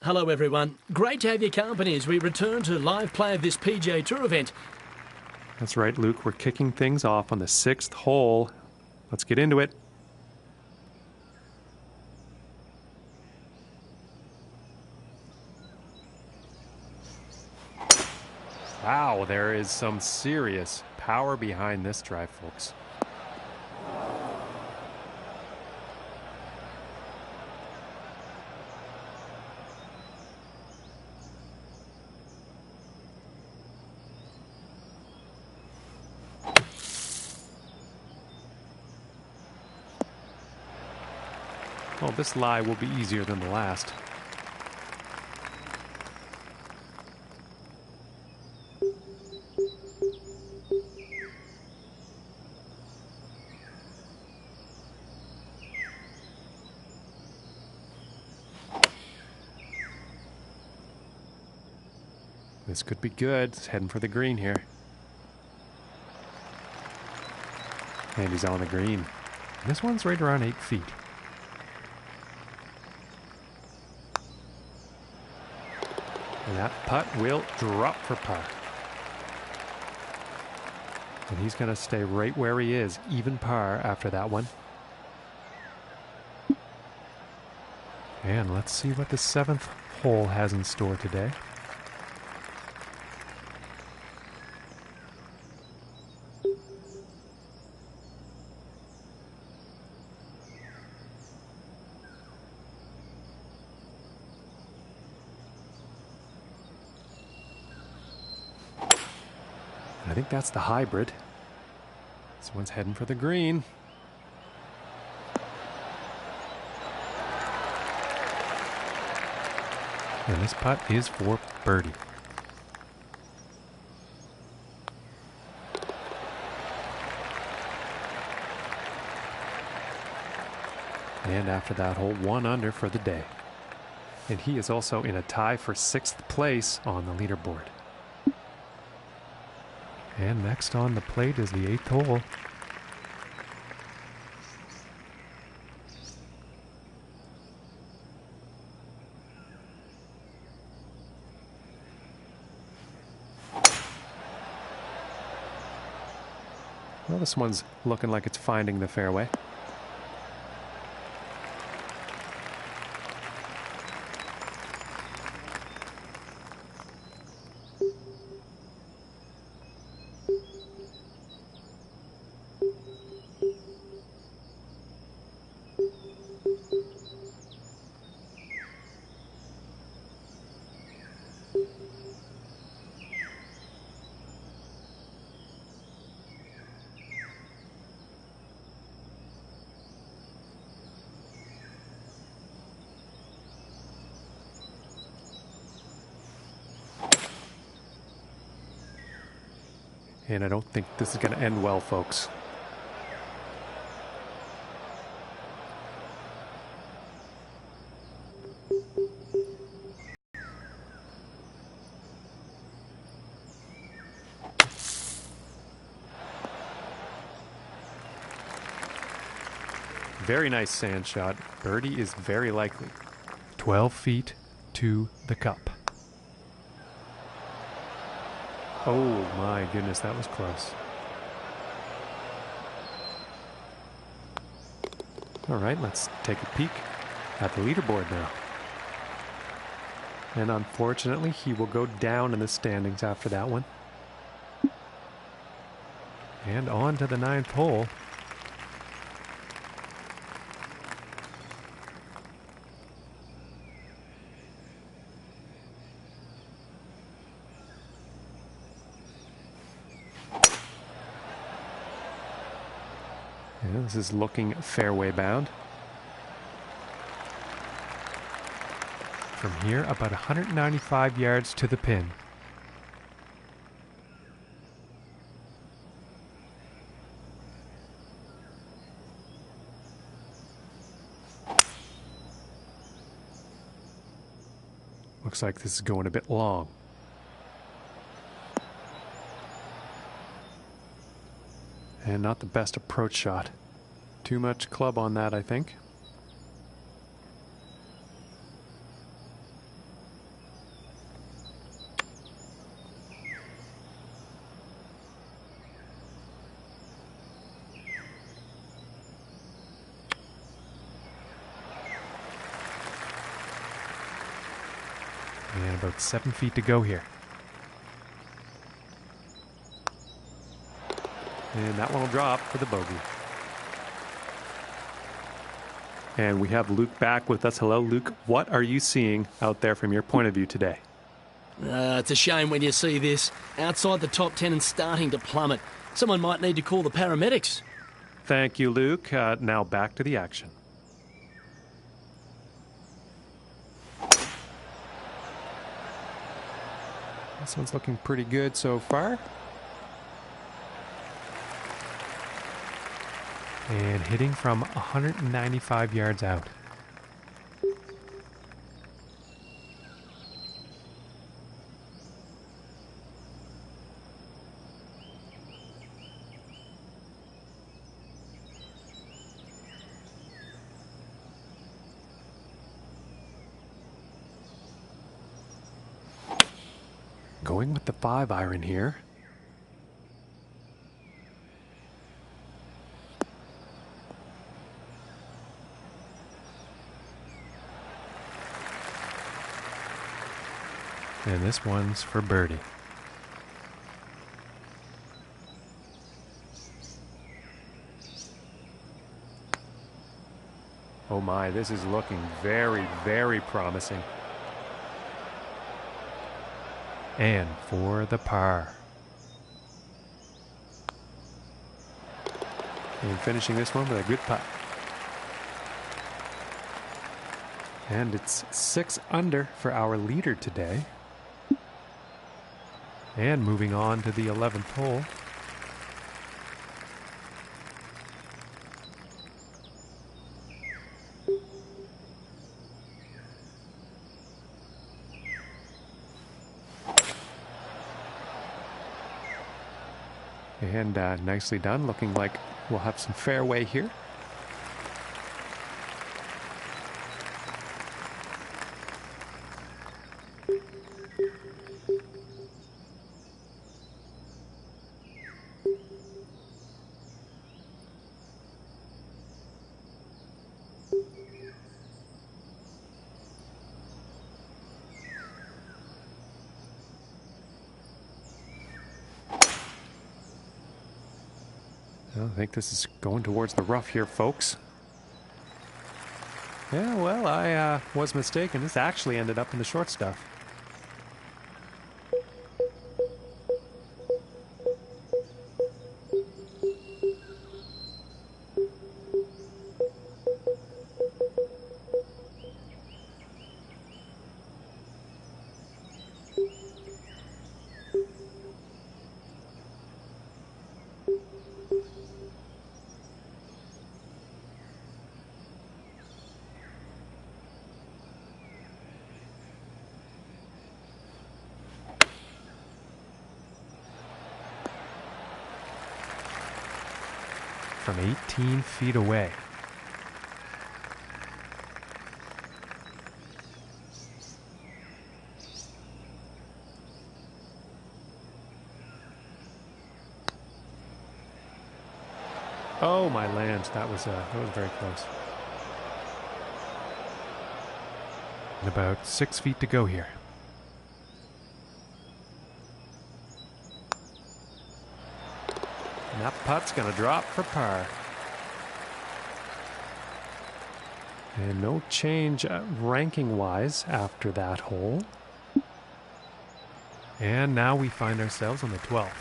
Hello everyone, great to have your company as we return to live play of this PGA Tour event. That's right, Luke. We're kicking things off on the 6th hole. Let's get into it. Wow, there is some serious power behind this drive, folks. Well, this lie will be easier than the last. This could be good. It's heading for the green here. And he's on the green. This one's right around 8 feet. And that putt will drop for par. And he's going to stay right where he is, even par after that one. And let's see what the 7th hole has in store today. I think that's the hybrid. This one's heading for the green. And this putt is for birdie. And after that hole, 1 under for the day. And he is also in a tie for 6th place on the leaderboard. And next on the plate is the 8th hole. Well, this one's looking like it's finding the fairway. And I don't think this is going to end well, folks. Very nice sand shot. Birdie is very likely. 12 feet to the cup. Oh my goodness, that was close. All right, let's take a peek at the leaderboard now. And unfortunately, he will go down in the standings after that one. And on to the 9th hole. Yeah, this is looking fairway bound. From here, about 195 yards to the pin. Looks like this is going a bit long. And not the best approach shot. Too much club on that, I think. about 7 feet to go here. And that one will drop for the bogey. And we have Luke back with us. Hello, Luke. What are you seeing out there from your point of view today? It's a shame when you see this. Outside the top 10 and starting to plummet. Someone might need to call the paramedics. Thank you, Luke. Now back to the action. This one's looking pretty good so far. And hitting from 195 yards out. Going with the 5-iron here. And this one's for birdie. Oh my, this is looking very, very promising. And for the par. And finishing this one with a good putt. And it's 6 under for our leader today. And moving on to the 11th hole. And nicely done. Looking like we'll have some fairway here. I think this is going towards the rough here, folks. Yeah, well, I was mistaken. This actually ended up in the short stuff. From 18 feet away. Oh my land, that was very close. And about 6 feet to go here. And that putt's gonna drop for par. And no change ranking-wise after that hole. And now we find ourselves on the 12th.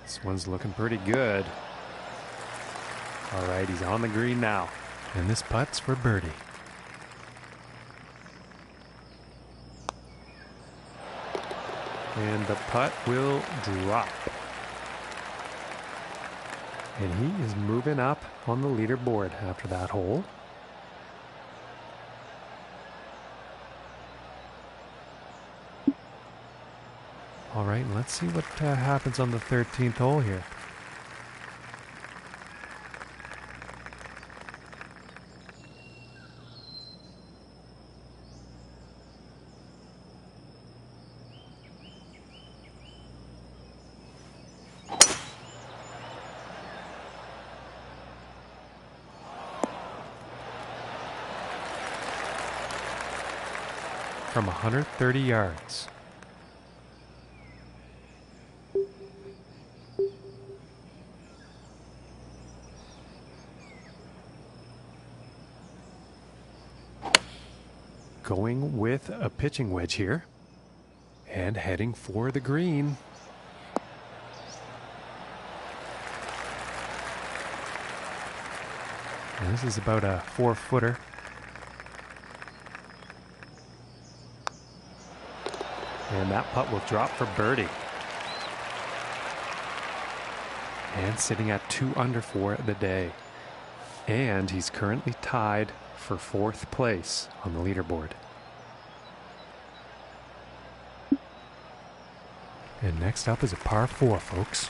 This one's looking pretty good. All right, he's on the green now. And this putt's for birdie. And the putt will drop. And he is moving up on the leaderboard after that hole. All right, let's see what happens on the 13th hole here. from 130 yards. Going with a pitching wedge here and heading for the green. And this is about a 4-footer. And that putt will drop for birdie. And sitting at 2 under for the day. And he's currently tied for 4th place on the leaderboard. And next up is a par 4, folks.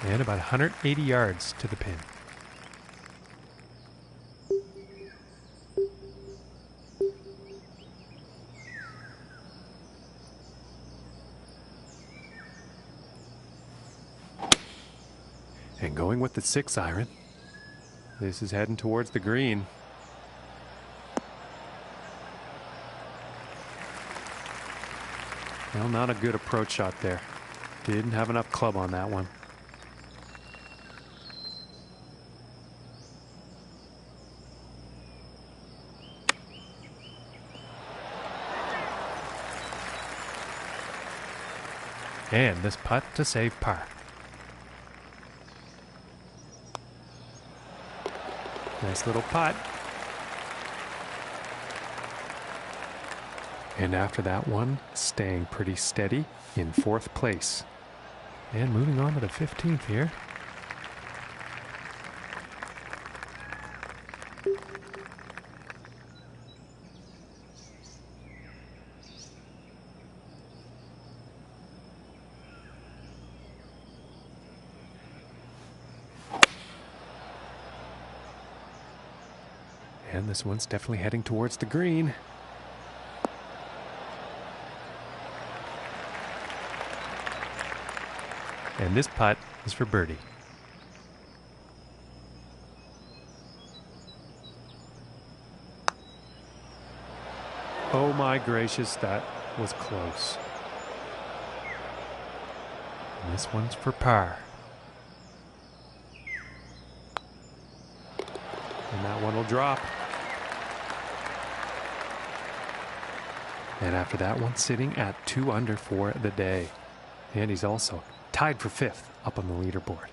And about 180 yards to the pin. And going with the 6-iron. This is heading towards the green. Well, not a good approach shot there. Didn't have enough club on that one. And this putt to save par. Nice little putt. And after that one, staying pretty steady in 4th place. And moving on to the 15th here. And this one's definitely heading towards the green. And this putt is for birdie. Oh my gracious, that was close. And this one's for par. And that one will drop. And after that one, sitting at 2 under for the day. And he's also tied for 5th up on the leaderboard.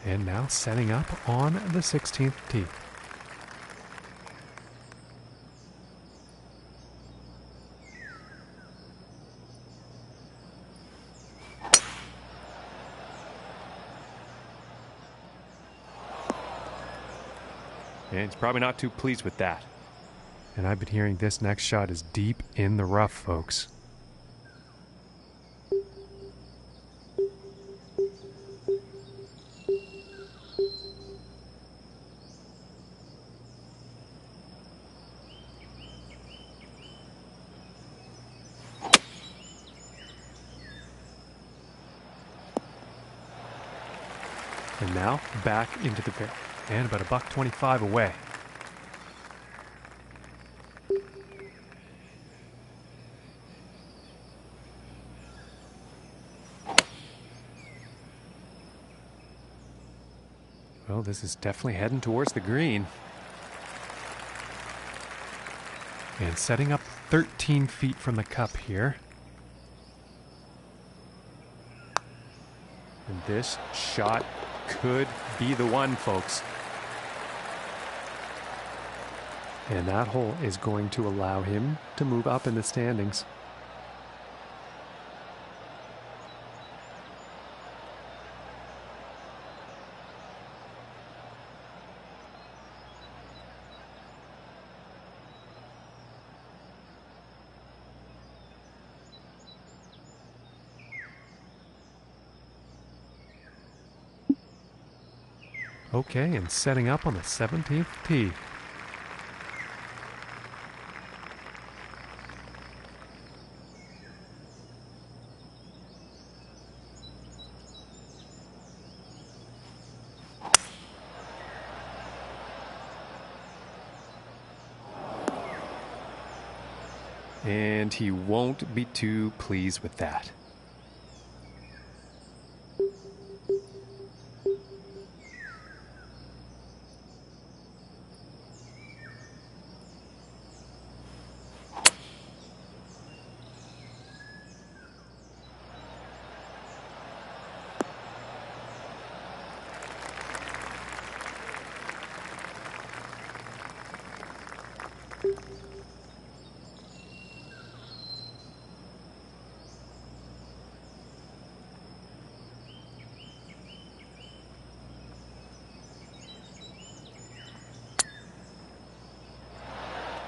And now setting up on the 16th tee. And he's probably not too pleased with that. And I've been hearing this next shot is deep in the rough, folks. And now back into the pit. And about $125 away. Well, this is definitely heading towards the green. And setting up 13 feet from the cup here. And this shot could be the one, folks. And that hole is going to allow him to move up in the standings. Okay, and setting up on the 17th tee. And he won't be too pleased with that.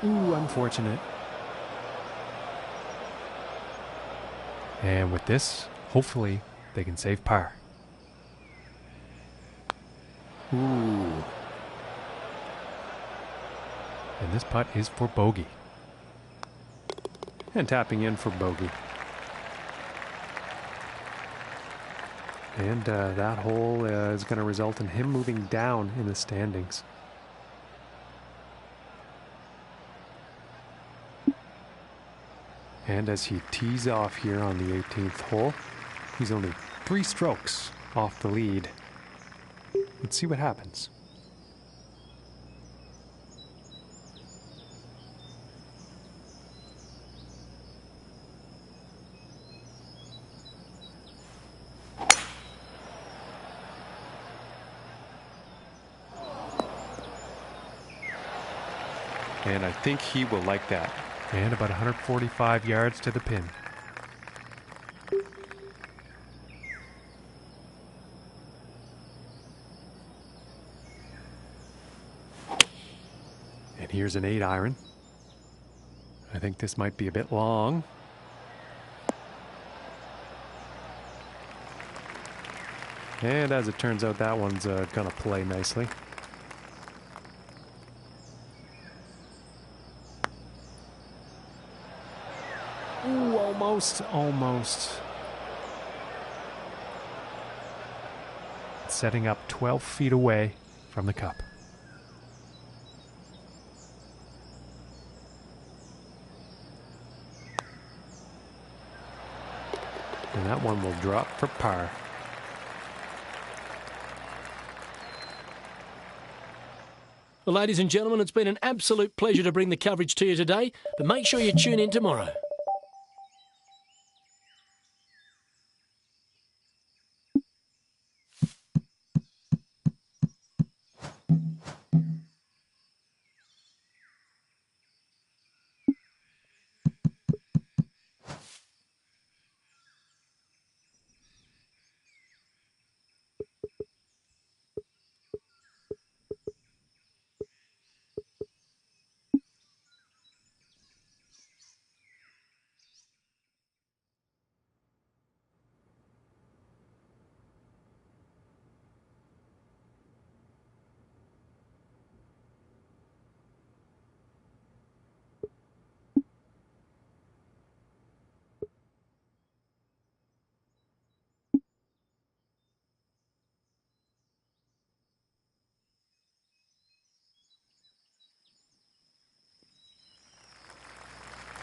Ooh, unfortunate. And with this, hopefully, they can save par. Ooh. And this putt is for bogey. And tapping in for bogey. And that hole is going to result in him moving down in the standings. And as he tees off here on the 18th hole, he's only 3 strokes off the lead. Let's see what happens. And I think he will like that. And about 145 yards to the pin. And here's an 8-iron. I think this might be a bit long. And as it turns out, that one's gonna play nicely. Ooh, almost. Setting up 12 feet away from the cup. And that one will drop for par. Well, ladies and gentlemen, it's been an absolute pleasure to bring the coverage to you today, but make sure you tune in tomorrow.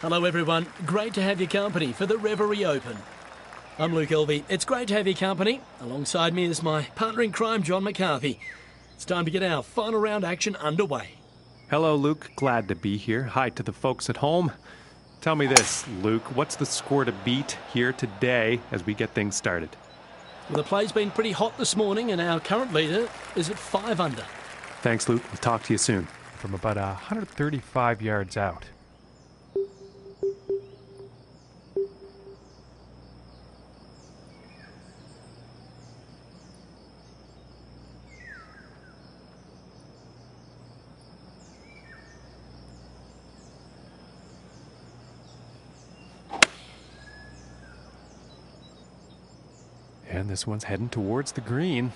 Hello everyone, great to have your company for the Reverie Open. I'm Luke Elvey. It's great to have your company. Alongside me is my partner in crime, John McCarthy. It's time to get our final round action underway. Hello, Luke. Glad to be here. Hi to the folks at home. Tell me this, Luke. What's the score to beat here today as we get things started? Well, the play's been pretty hot this morning and our current leader is at 5 under. Thanks, Luke. We'll talk to you soon. From about 135 yards out. And this one's heading towards the green.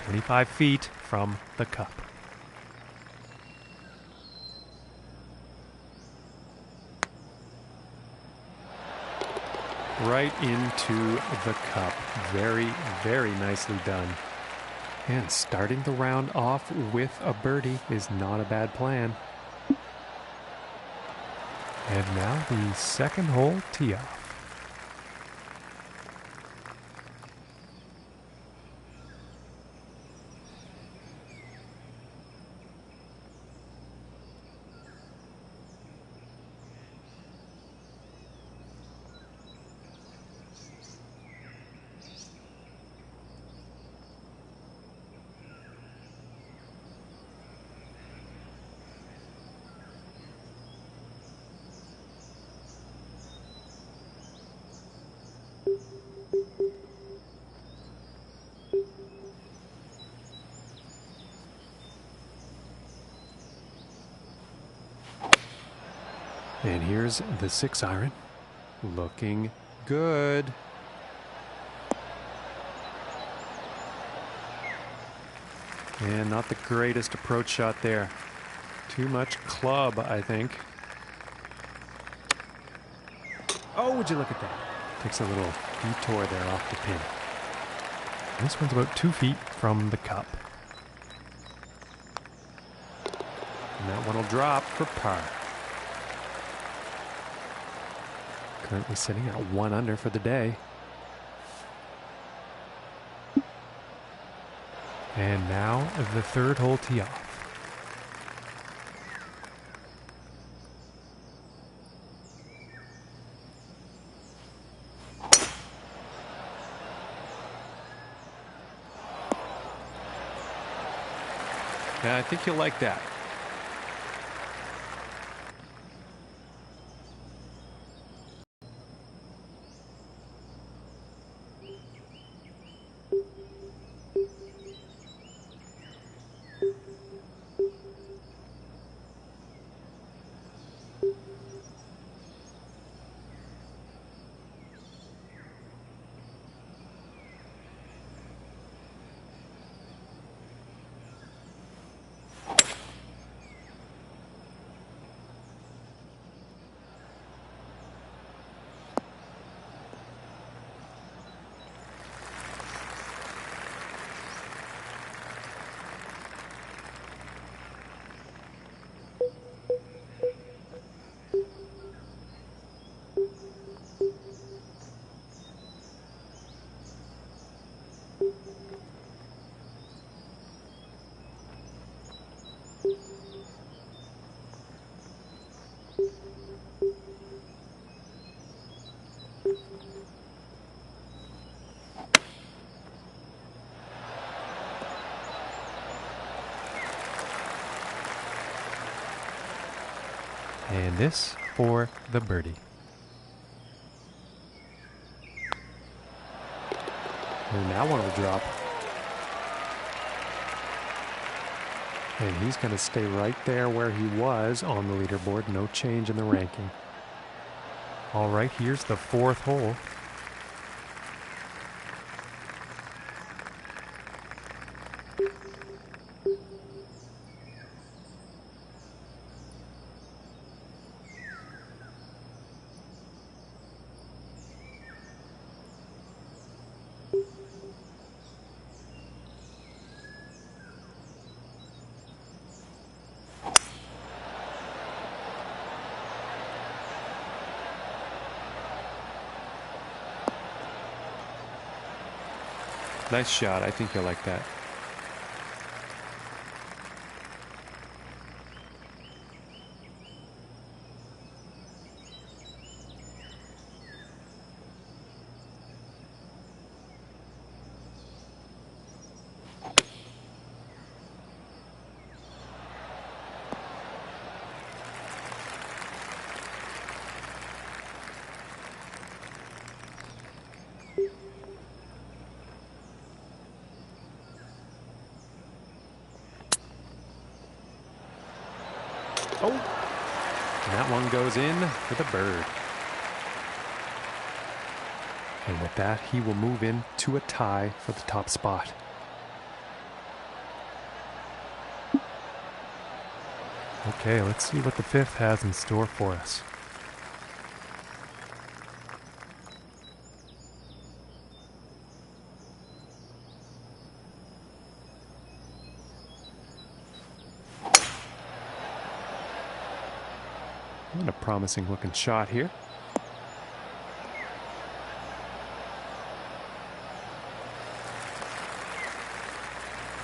25 feet from the cup. Right into the cup. Very, very nicely done. And starting the round off with a birdie is not a bad plan. And now the second hole tee off. And here's the 6-iron, looking good. And not the greatest approach shot there. Too much club, I think. Oh, would you look at that? Takes a little detour there off the pin. This one's about 2 feet from the cup. And that one will drop for par. Currently sitting at 1 under for the day. And now the third hole tee off. Yeah, I think you'll like that. And this for the birdie. And that one will drop. And he's going to stay right there where he was on the leaderboard. No change in the ranking. All right, here's the fourth hole. Nice shot. I think you'll like that. Oh, and that one goes in for the bird. And with that, he will move in to a tie for the top spot. Okay, let's see what the fifth has in store for us. What a promising looking shot here.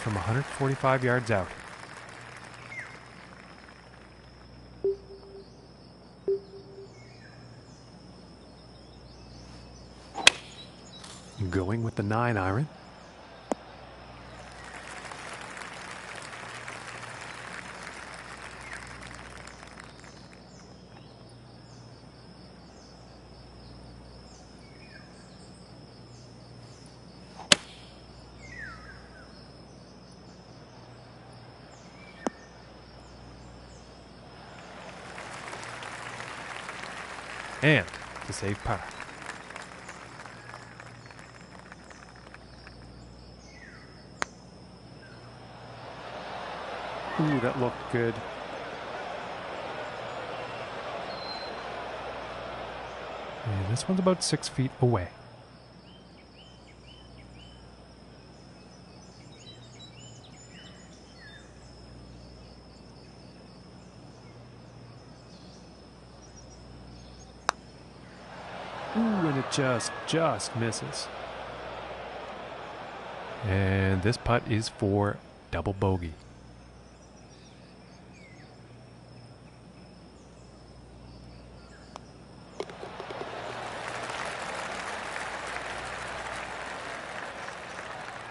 From 145 yards out. Going with the 9-iron. And to save par. Ooh, that looked good. And this one's about 6 feet away. Ooh, and it just misses. And this putt is for double bogey.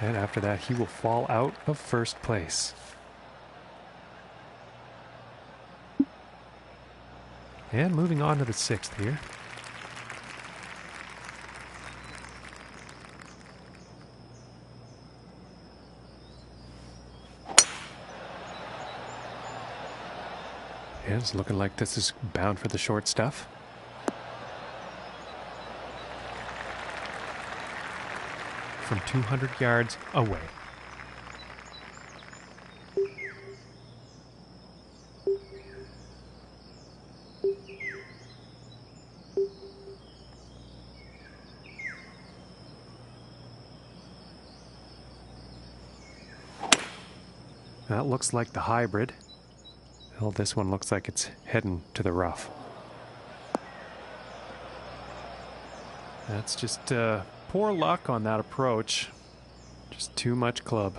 And after that, he will fall out of first place. And moving on to the sixth here. And it's looking like this is bound for the short stuff. From 200 yards away. That looks like the hybrid. Well, this one looks like it's heading to the rough. That's just poor luck on that approach. Just too much club.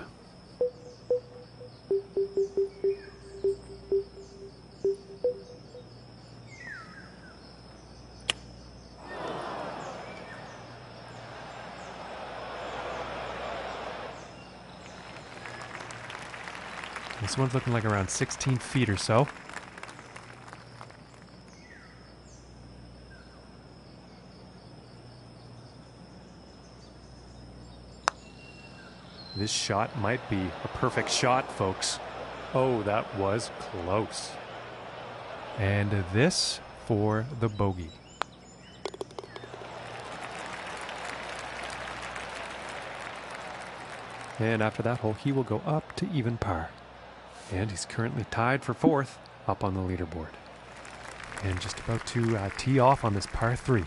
This one's looking like around 16 feet or so. This shot might be a perfect shot, folks. Oh, that was close. And this for the bogey. And after that hole, he will go up to even par. And he's currently tied for fourth up on the leaderboard. And just about to tee off on this par 3.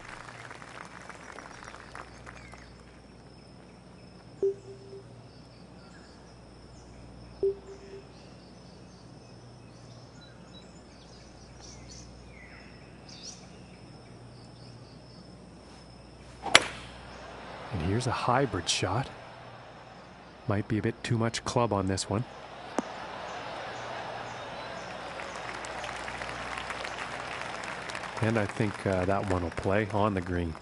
And here's a hybrid shot. Might be a bit too much club on this one. And I think that one will play on the green.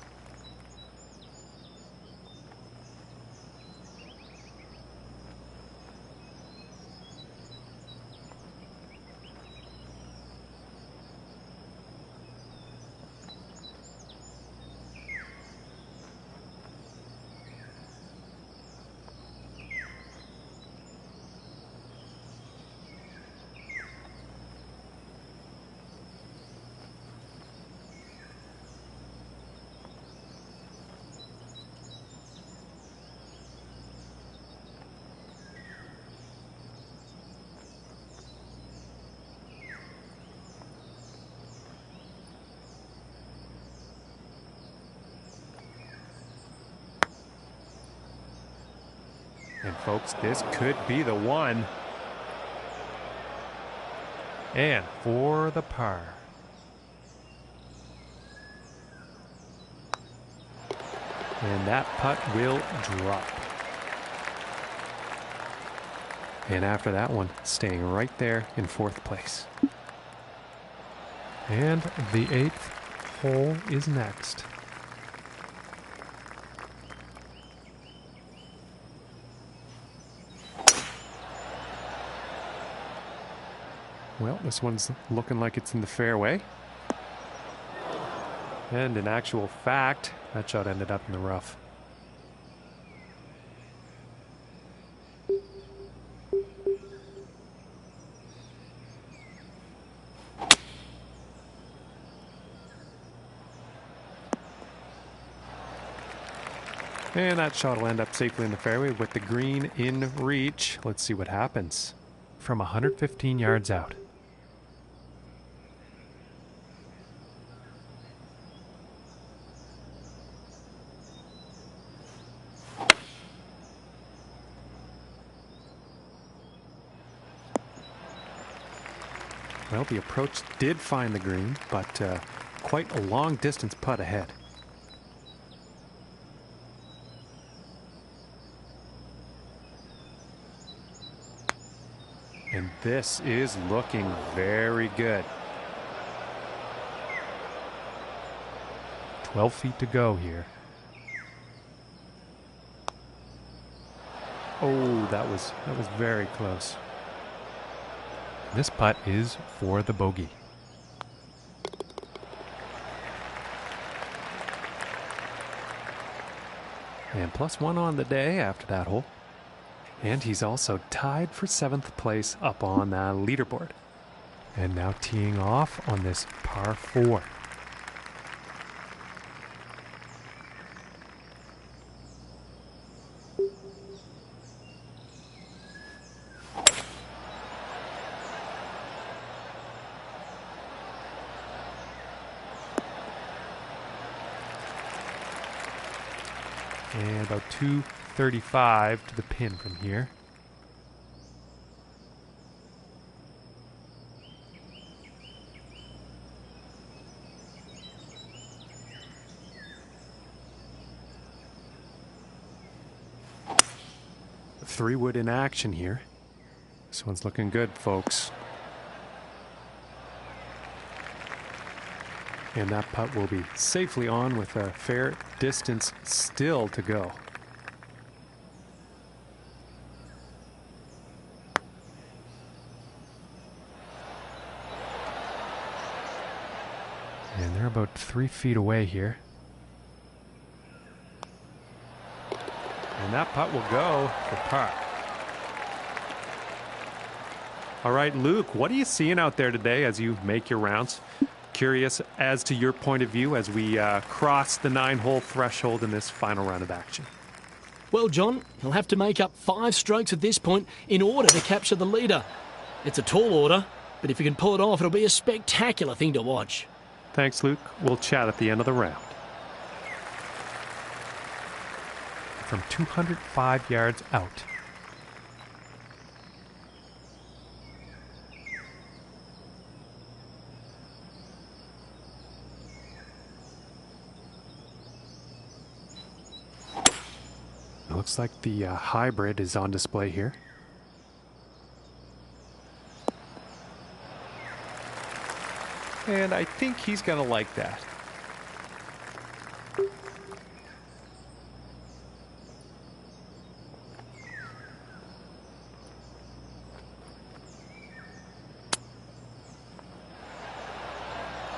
And folks, this could be the one. And for the par. And that putt will drop. And after that one, staying right there in fourth place. And the 8th hole is next. Well, this one's looking like it's in the fairway. And in actual fact, that shot ended up in the rough. And that shot will end up safely in the fairway with the green in reach. Let's see what happens from 115 yards out. Well, the approach did find the green, but quite a long distance putt ahead. And this is looking very good. 12 feet to go here. Oh, that was very close. This putt is for the bogey. And +1 on the day after that hole. And he's also tied for 7th place up on the leaderboard. And now teeing off on this par 4. And about 235 to the pin from here. Three-wood in action here. This one's looking good, folks. And that putt will be safely on with a fair distance still to go. And they're about 3 feet away here. And that putt will go for par. All right, Luke, what are you seeing out there today as you make your rounds? Curious as to your point of view as we cross the 9-hole threshold in this final round of action. Well, John, he'll have to make up 5 strokes at this point in order to capture the leader. It's a tall order, but if he can pull it off, it'll be a spectacular thing to watch. Thanks, Luke. We'll chat at the end of the round. From 205 yards out. Looks like the hybrid is on display here. And I think he's going to like that.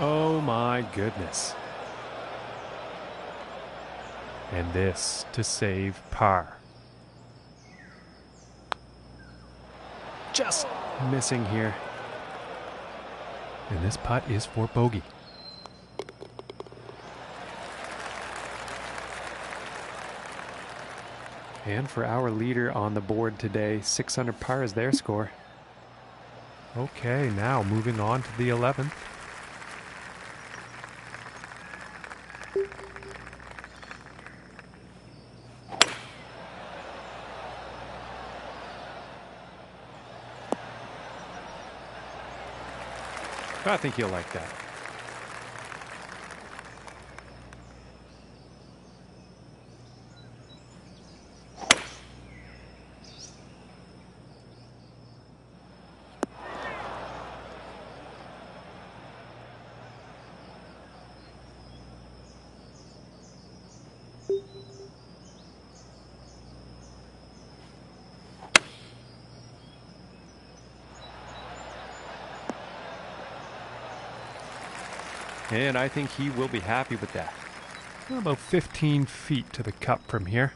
Oh my goodness. And this to save par. Just missing here. And this putt is for bogey. And for our leader on the board today, 6 under par is their score. Okay, now moving on to the 11th. I think he'll like that. And I think he will be happy with that. About 15 feet to the cup from here.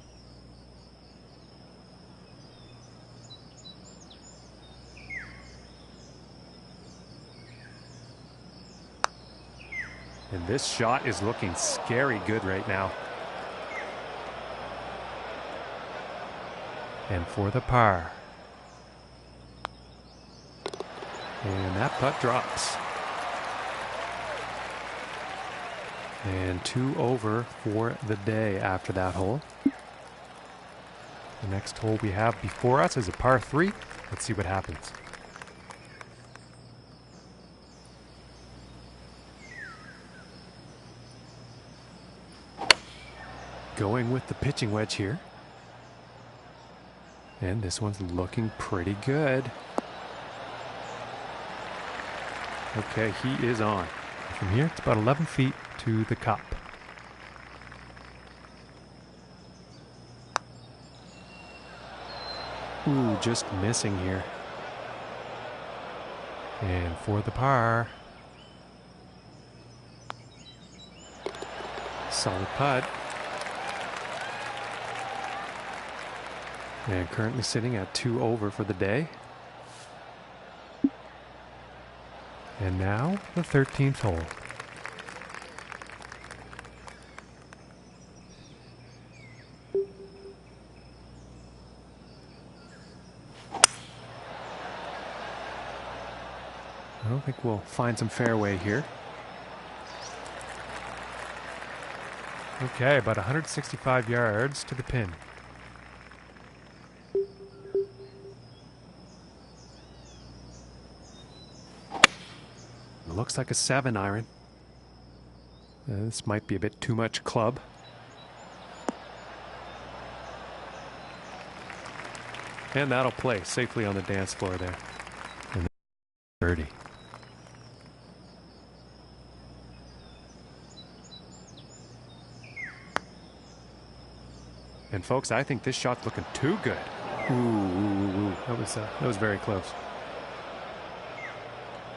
And this shot is looking scary good right now. And for the par. And that putt drops. And 2 over for the day after that hole. The next hole we have before us is a par 3. Let's see what happens. Going with the pitching wedge here. And this one's looking pretty good. Okay, he is on. From here, it's about 11 feet to the cup. Ooh, just missing here. And for the par. Solid putt. And currently sitting at 2 over for the day. And now the 13th hole. I don't think we'll find some fairway here. Okay, about 165 yards to the pin. It looks like a 7 iron. This might be a bit too much club. And that'll play safely on the dance floor there. And 30. And folks, I think this shot's looking too good. Ooh. That was very close.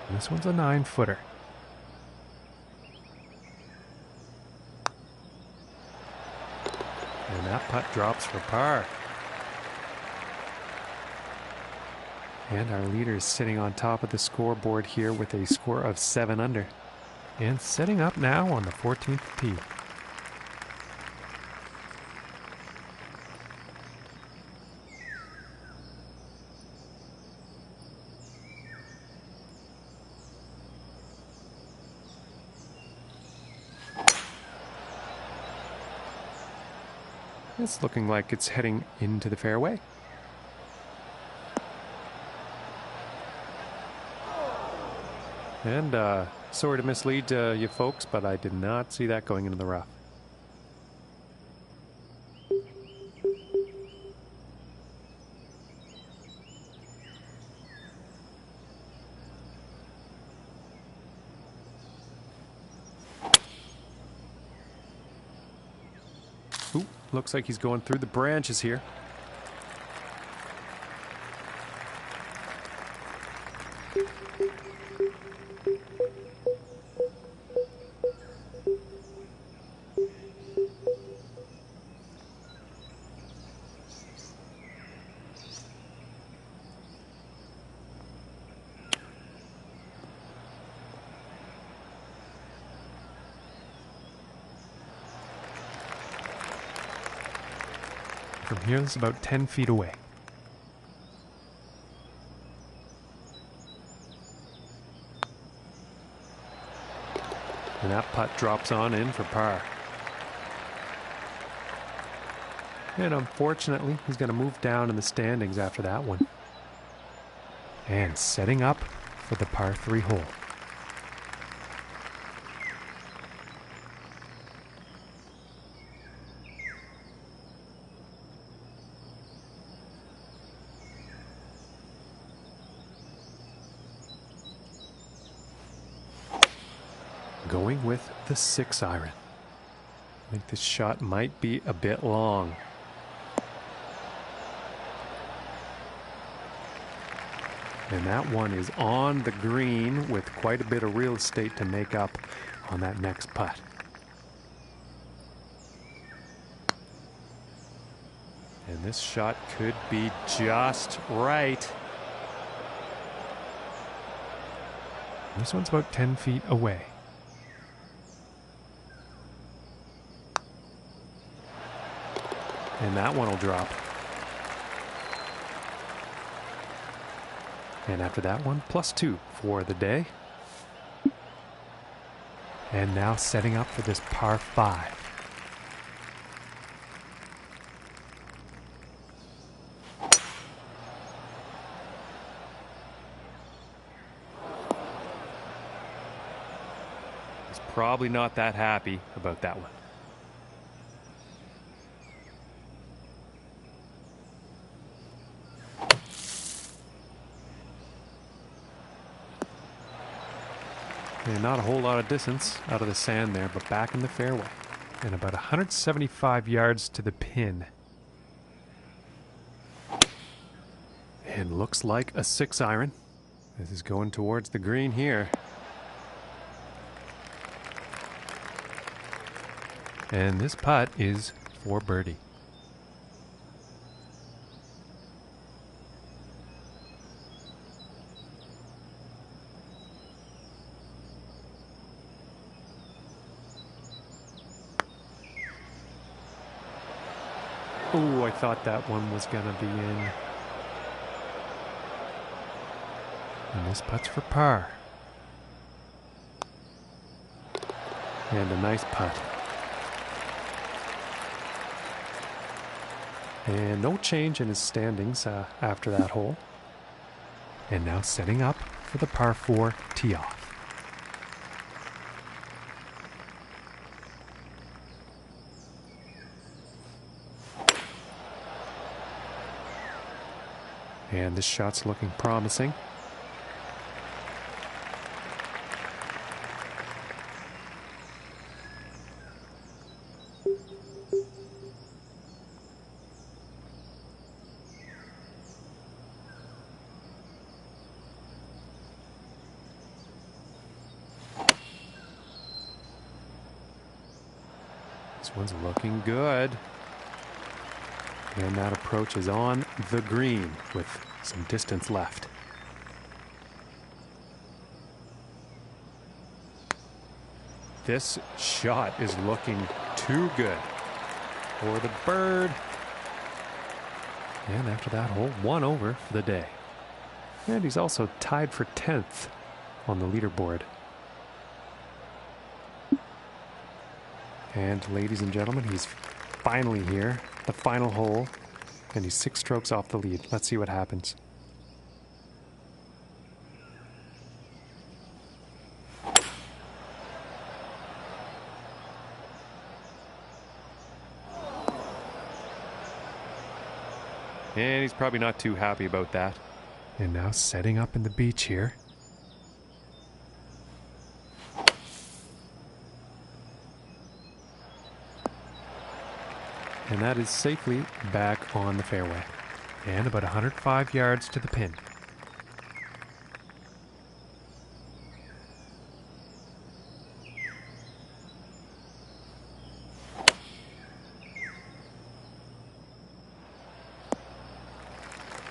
And this one's a 9-footer. And that putt drops for par. And our leader is sitting on top of the scoreboard here with a score of 7 under. And setting up now on the 14th tee. It's looking like it's heading into the fairway. And sorry to mislead you folks, but I did not see that going into the rough. Ooh, looks like he's going through the branches here. From here, it's about 10 feet away. And that putt drops on in for par. And unfortunately, he's going to move down in the standings after that one. And setting up for the par 3 hole. going with the 6 iron. I think this shot might be a bit long. And that one is on the green with quite a bit of real estate to make up on that next putt. And this shot could be just right. This one's about 10 feet away. And that one will drop. And after that one, +2 for the day. And now setting up for this par 5. He's probably not that happy about that one. And not a whole lot of distance out of the sand there, but back in the fairway. And about 175 yards to the pin. And looks like a 6 iron. This is going towards the green here. And this putt is for birdie. Oh, I thought that one was going to be in. And this putt's for par. And a nice putt. And no change in his standings after that hole. And now setting up for the par 4 tee-off. And this shot's looking promising. This one's looking good. And that approach is on the green with some distance left. This shot is looking too good for the bird. And after that hole, 1 over for the day. And he's also tied for 10th on the leaderboard. And ladies and gentlemen, he's finally here. The final hole, and he's 6 strokes off the lead. Let's see what happens. And he's probably not too happy about that. And now setting up in the beach here. And that is safely back on the fairway. And about 105 yards to the pin.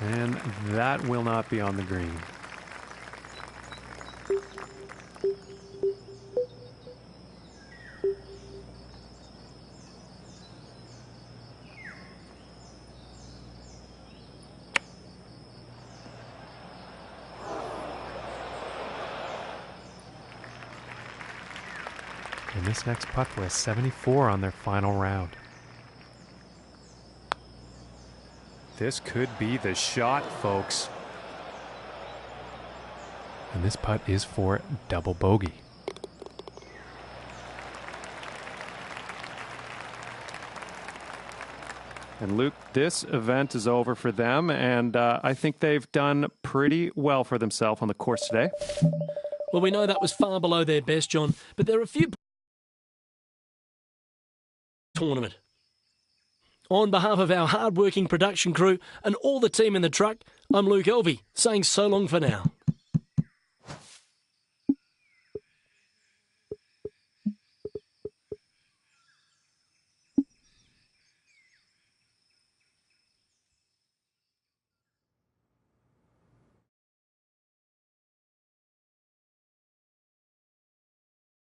And that will not be on the green. And this next putt for a 74 on their final round. This could be the shot, folks. And this putt is for double bogey. And Luke, this event is over for them, and I think they've done pretty well for themselves on the course today. Well, we know that was far below their best, John, but there are a few tournament. On behalf of our hard-working production crew and all the team in the truck, I'm Luke Elvey, saying so long for now.